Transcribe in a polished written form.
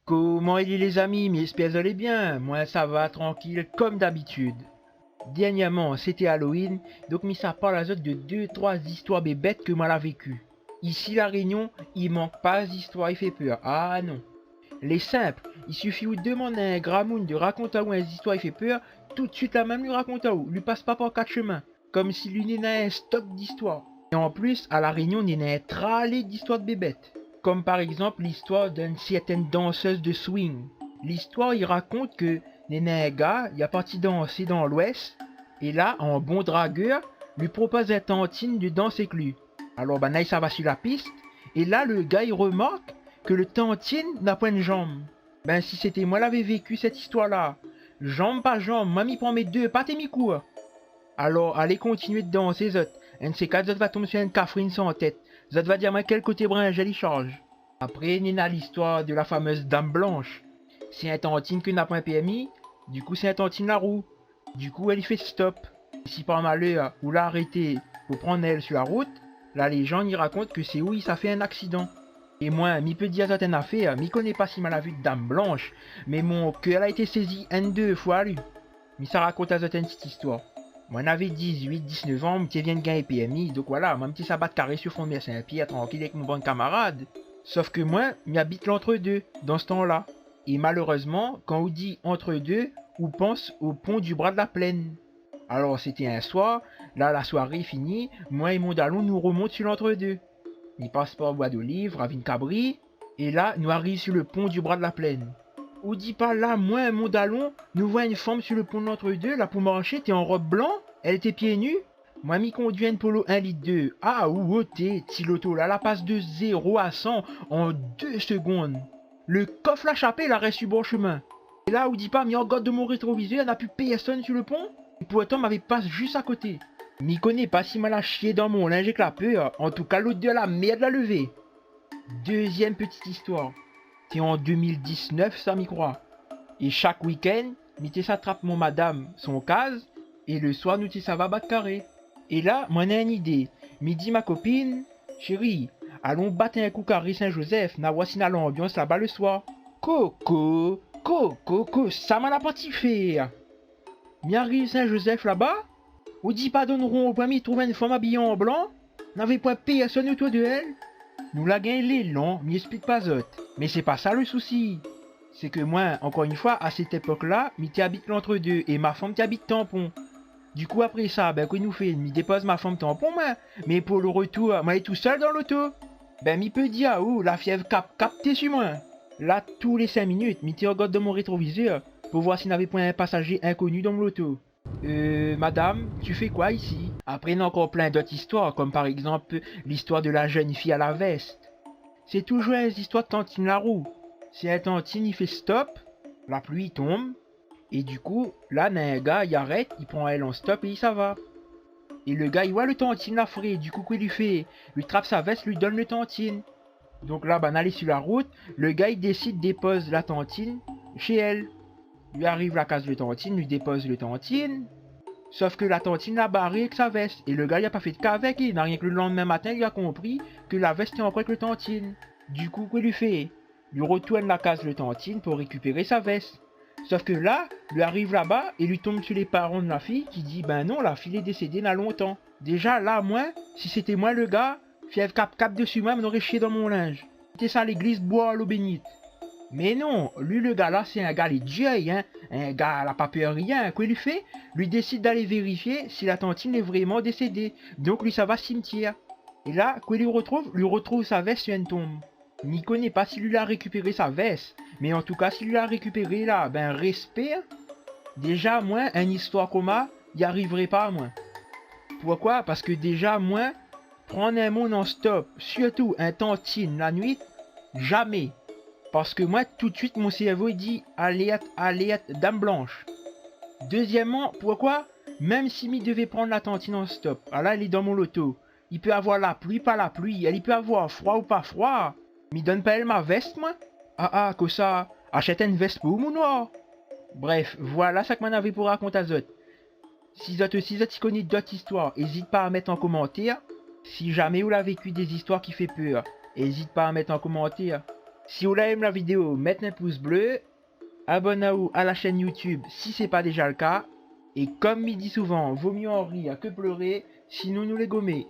Comment il est les amis, mais espèce allez bien, moi ça va tranquille comme d'habitude. Dernièrement, c'était Halloween, donc mis ça par la zone de 2-3 histoires bébêtes que moi l'a vécu. Ici la Réunion, il manque pas d'histoires, il fait peur. Ah non. Les simples, il suffit de demander à un gramoun de raconter ou une histoire il fait peur, tout de suite la même lui raconte ou, lui passe pas par quatre chemins, comme si lui n'était un stock d'histoires. Et en plus, à la Réunion, il y a un tralé d'histoires de bébêtes. Comme par exemple l'histoire d'une certaine danseuse de swing. L'histoire, il raconte que un gars, il est parti danser dans l'ouest, et là, en bon dragueur, lui propose à Tantine de danser avec lui. Alors, ben, là, ça va sur la piste, et là, le gars, il remarque que le Tantine n'a pas une jambe. Ben, si c'était moi l'avais vécu cette histoire-là, jambe par jambe, moi, m'y prend mes deux pattes et mes cours. Alors, allez continuer de danser, zot. Un de ces quatre, zot va tomber sur une cafrine sans tête. Zot va dire, moi, quel côté bringe elle y charge. Après, Nina l'histoire de la fameuse Dame Blanche. C'est un Tantine qui n'a pas un PMI, du coup, c'est un Tantine la roue. Du coup, elle y fait stop. Et si par malheur, vous l'a arrêté pour prendre elle sur la route, la légende y raconte que c'est où il s'est fait un accident. Et moi, mi peut dire certaines affaires, mi connais pas si mal la vue de Dame Blanche, mais mon cœur a été saisi un deux fois lui. Mi ça raconte à certaines petite histoire. Moi, j'avais 18-19 ans, m'étais vient de gagner PMI, donc voilà, moi, m'étais sabat carré sur fond de Saint-Pierre, tranquille avec mon bon camarade. Sauf que moi, m'habite l'entre-deux, dans ce temps-là. Et malheureusement, quand on dit entre-deux, on pense au pont du bras de la plaine. Alors, c'était un soir, là, la soirée finie, moi et mon dallon nous remonte sur l'entre-deux. Il passe par Bois d'Olive, Ravine Cabri, et là, nous arrive sur le pont du bras de la plaine. Ou dit pas là, moi et mon dallon, nous voit une femme sur le pont de l'entre-deux, là pour marcher, t'es en robe blanc, elle était pieds nus. Moi, m'y conduit une polo 1 litre 2. Ah, ou t'es, l'auto là, la passe de 0 à 100 en 2 secondes. Le coffre l'a chapé, la reste sur bon chemin. Et là, où dit pas, m'y regarde de mon rétroviseur, n'a plus personne sur le pont. Et pourtant, m'avait passe juste à côté. M'y connais pas si mal à chier dans mon linge avec la peur. En tout cas, l'autre de la merde l'a levé. Deuxième petite histoire. C'est en 2019, ça m'y croit. Et chaque week-end, m'y s'attrape mon madame, son case, et le soir, nous ça va battre carré. Et là, moi, j'ai une idée. Midi, ma copine, chérie, allons battre un coup carré Saint-Joseph, n'a voici l'ambiance là-bas le soir. Coco, coco, ça m'a la partie faire. M'y arrive Saint-Joseph là-bas, ou dit pas donneront au premier trouver une femme habillée en blanc, n'avait pas personne autour de elle. Nous la gagne l'élan, m'y explique pas autre. Mais c'est pas ça le souci. C'est que moi, encore une fois, à cette époque-là, m'y habite l'entre-deux et ma femme habite tampon. Du coup, après ça, ben, que nous fait, m'y dépose ma femme tampon, moi. Mais pour le retour, moi, est tout seul dans l'auto. Ben, m'y peut dire, oh, la fièvre capté sur moi. Là, tous les 5 minutes, m'y regarde dans mon rétroviseur pour voir s'il n'avait pas un passager inconnu dans l'auto. Madame, tu fais quoi ici? Après, il y a encore plein d'autres histoires, comme par exemple l'histoire de la jeune fille à la veste. C'est toujours une histoire de Tantine Laroue. Si un Tantine il fait stop, la pluie tombe, et du coup, là, un gars il arrête, il prend elle en stop et il s'en va. Et le gars il voit le Tantine la fraie, du coup, qu'il lui fait? Lui trappe sa veste, lui donne le Tantine. Donc là, ben, aller sur la route, le gars il décide dépose la Tantine chez elle. Lui arrive la case de Tantine, lui dépose le Tantine. Sauf que la Tantine l'a barré avec sa veste. Et le gars il a pas fait de cas avec, il n'a rien que le lendemain matin il a compris que la veste est encore avec le Tantine. Du coup, qu'il lui fait? Lui retourne la case de Tantine pour récupérer sa veste. Sauf que là, lui arrive là-bas et lui tombe sur les parents de la fille qui dit ben non, la fille est décédée il y a longtemps. Déjà là, moi, si c'était moi le gars, fièvre cap dessus moi, m'aurait chié dans mon linge. C'était ça à l'église boire l'eau bénite. Mais non, lui le gars là, c'est un gars les dieux, hein. Un gars n'a pas peur rien. Quoi lui fait? Lui décide d'aller vérifier si la tantine est vraiment décédée. Donc lui ça va au cimetière. Et là, quoi lui retrouve sa veste sur une tombe. N'y connaît pas si lui a récupéré sa veste. Mais en tout cas, si lui a récupéré là, ben respect. Déjà, moi, une histoire comme ça, y arriverait pas moi. Pourquoi? Parce que déjà, moi, prendre un monde en stop, surtout un tantine la nuit, jamais. Parce que moi, tout de suite, mon cerveau il dit alerte, alerte, dame blanche. Deuxièmement, pourquoi? Même si mi devait prendre la tantine en stop, ah là, elle est dans mon loto. Il peut avoir la pluie, pas la pluie, il peut avoir froid ou pas froid. Mi donne pas elle ma veste, moi? Ah, que ça, achète une veste pour mon noir. Bref, voilà ça que m'en avait pour raconter à Zot. Si Zot y connaît d'autres histoires, n'hésite pas à mettre en commentaire. Si jamais vous l'avez vécu des histoires qui fait peur, n'hésite pas à mettre en commentaire. Si vous aimez la vidéo, mettez un pouce bleu. Abonnez-vous à la chaîne YouTube si c'est pas déjà le cas. Et comme il dit souvent, vaut mieux en rire que pleurer, sinon nous les gommer.